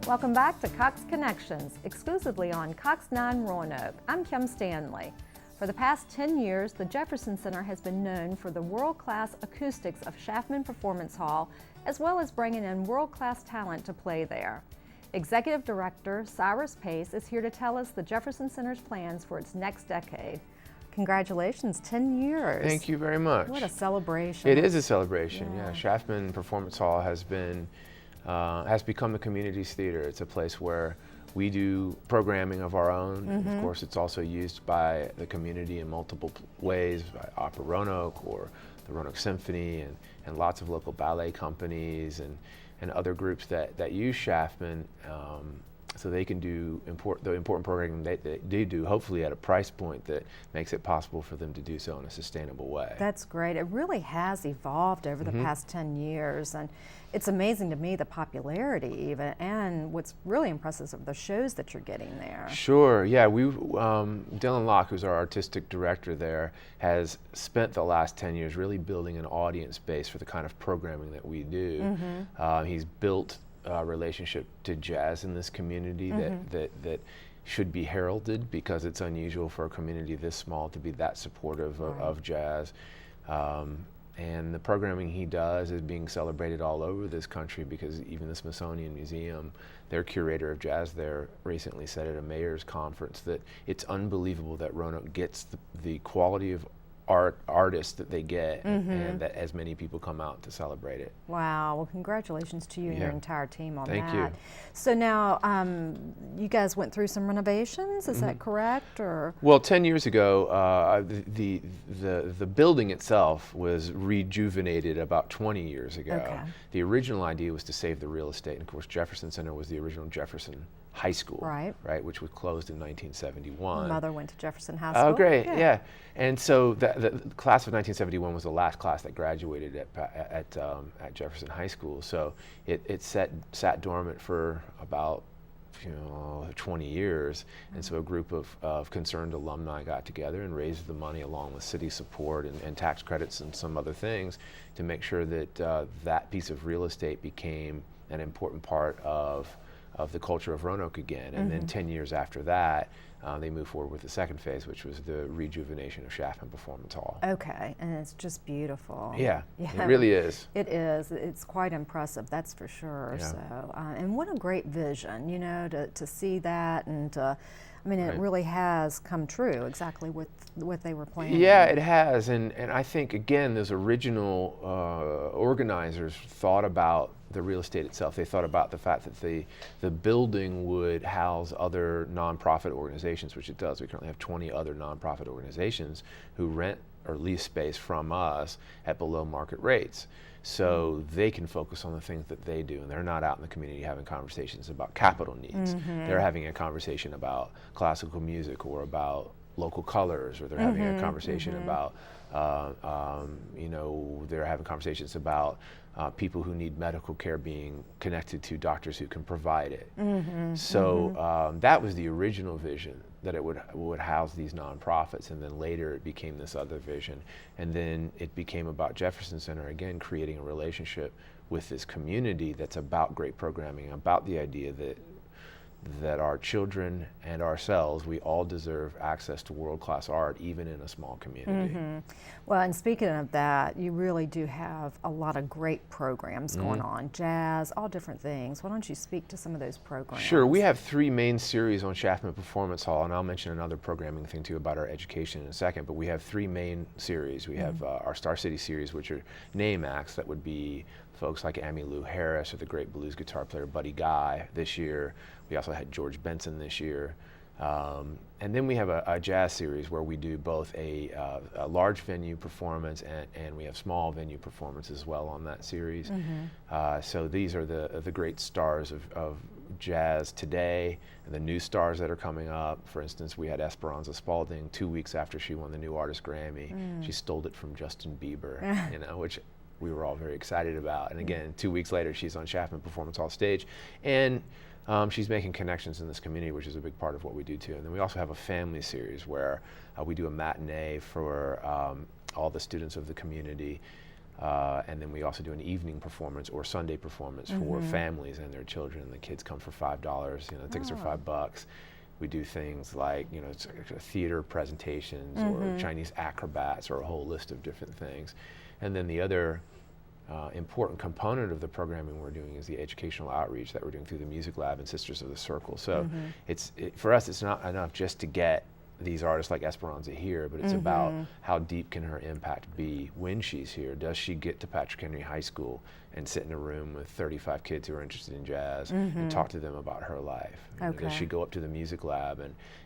Welcome back to Cox Connections, exclusively on Cox 9 Roanoke. I'm Kim Stanley. For the past 10 years, the Jefferson Center has been known for the world-class acoustics of Shafton Performance Hall, as well as bringing in world-class talent to play there. Executive Director Cyrus Pace is here to tell us the Jefferson Center's plans for its next decade. Congratulations, 10 years. Thank you very much. What a celebration. It is a celebration, yeah. Shafton Performance Hall has become the community's theater. It's a place where we do programming of our own. Of course, it's also used by the community in multiple ways, by Opera Roanoke or the Roanoke Symphony and lots of local ballet companies and other groups that use Shafton so they can do the important programming they do, hopefully at a price point that makes it possible for them to do so in a sustainable way. That's great. It really has evolved over the past 10 years, and it's amazing to me the popularity even, and what's really impressive of the shows that you're getting there. Sure, yeah. Dylan Locke, who's our artistic director there, has spent the last 10 years really building an audience base for the kind of programming that we do. He's built a relationship to jazz in this community that should be heralded, because it's unusual for a community this small to be that supportive of jazz. And the programming he does is being celebrated all over this country, because even the Smithsonian Museum, their curator of jazz there, recently said at a mayor's conference that it's unbelievable that Roanoke gets the quality of artists that they get, and that as many people come out to celebrate it. Wow, well, congratulations to you and your entire team on that. Thank you. So now, you guys went through some renovations, is that correct? Or? Well, 10 years ago, the building itself was rejuvenated about 20 years ago. Okay. The original idea was to save the real estate, and of course Jefferson Center was the original Jefferson High School, right, which was closed in 1971. My mother went to Jefferson High School. Oh, great, yeah. And so the class of 1971 was the last class that graduated at Jefferson High School. So it sat dormant for about 20 years, and so a group of concerned alumni got together and raised the money along with city support and tax credits and some other things to make sure that that piece of real estate became an important part of the culture of Roanoke again. And then 10 years after that, they moved forward with the second phase, which was the rejuvenation of Shafton Performance Hall. Okay, and it's just beautiful. Yeah, it really is. It is. It's quite impressive, that's for sure. Yeah. So, and what a great vision, to see that, and it really has come true, exactly what they were planning. Yeah, it has, and I think, again, those original organizers thought about the real estate itself. They thought about the fact that the building would house other nonprofit organizations, which it does. We currently have 20 other nonprofit organizations who rent or lease space from us at below market rates. So they can focus on the things that they do, and they're not out in the community having conversations about capital needs. They're having a conversation about classical music or about local colors, or they're having a conversation about, they're having conversations about people who need medical care being connected to doctors who can provide it. So that was the original vision, that it would house these nonprofits, and then later it became this other vision, and then it became about Jefferson Center again creating a relationship with this community that's about great programming, about the idea that our children and ourselves, we all deserve access to world-class art, even in a small community. Well, and speaking of that, you really do have a lot of great programs going on, jazz, all different things. Why don't you speak to some of those programs? Sure, we have 3 main series on Shafton Performance Hall, and I'll mention another programming thing too about our education in a second, but we have 3 main series. We have our Star City series, which are name acts. That would be folks like Emmylou Harris, or the great blues guitar player Buddy Guy this year. We also had George Benson this year. And then we have a jazz series where we do both a large venue performance and we have small venue performance as well on that series. So these are the great stars of jazz today, and the new stars that are coming up. For instance, we had Esperanza Spalding 2 weeks after she won the New Artist Grammy. She stole it from Justin Bieber, which we were all very excited about. And again, 2 weeks later, she's on Shafton Performance Hall stage. And she's making connections in this community, which is a big part of what we do too. And then we also have a family series where we do a matinee for all the students of the community. And then we also do an evening performance or Sunday performance for families and their children. The kids come for $5. You know, the tickets are $5. We do things like, you know, theater presentations or Chinese acrobats or a whole list of different things. And then the other important component of the programming we're doing is the educational outreach that we're doing through the Music Lab and Sisters of the Circle. So for us, it's not enough just to get these artists like Esperanza here, but it's about how deep can her impact be when she's here. Does she get to Patrick Henry High School and sit in a room with 35 kids who are interested in jazz and talk to them about her life? Does she go up to the Music Lab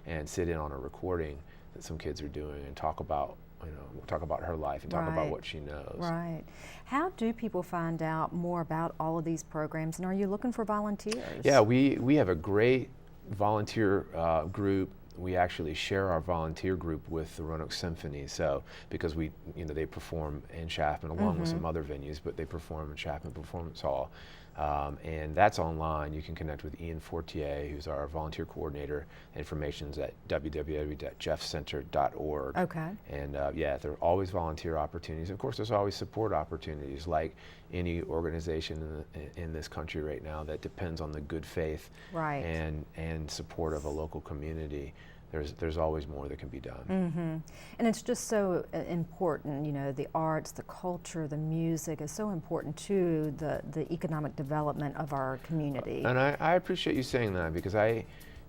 and sit in on a recording that some kids are doing and talk about, you know, talk about her life and talk about what she knows? Right. How do people find out more about all of these programs, and are you looking for volunteers? Yeah, we have a great volunteer group. We actually share our volunteer group with the Roanoke Symphony, so because we, you know, they perform in Shafton along with some other venues, but they perform in Shafton Performance Hall, and that's online. You can connect with Ian Fortier, who's our volunteer coordinator. Information's at www.jeffcenter.org. Okay. And yeah, there are always volunteer opportunities. Of course, there's always support opportunities, like any organization in this country right now that depends on the good faith and support of a local community. There's always more that can be done. And it's just so important, you know, the arts, the culture, the music is so important to the economic development of our community. And I appreciate you saying that, because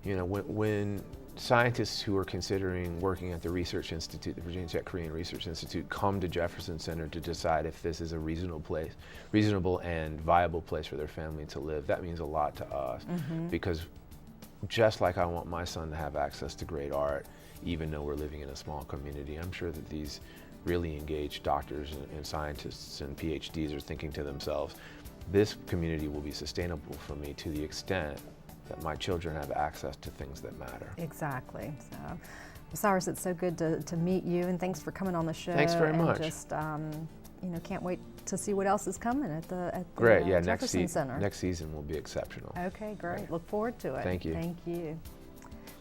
you know, when scientists who are considering working at the Research Institute, the Virginia Tech Korean Research Institute, come to Jefferson Center to decide if this is a reasonable and viable place for their family to live, that means a lot to us, because just like I want my son to have access to great art, even though we're living in a small community, I'm sure that these really engaged doctors and scientists and PhDs are thinking to themselves, this community will be sustainable for me to the extent that my children have access to things that matter. Exactly. So, Cyrus, it's so good to meet you, and thanks for coming on the show. Thanks very much. Just, you know, can't wait to see what else is coming at the great. Yeah, Jefferson Center. Next season will be exceptional. Okay, great. Look forward to it. Thank you. Thank you.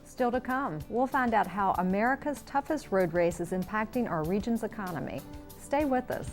Still to come, we'll find out how America's toughest road race is impacting our region's economy. Stay with us.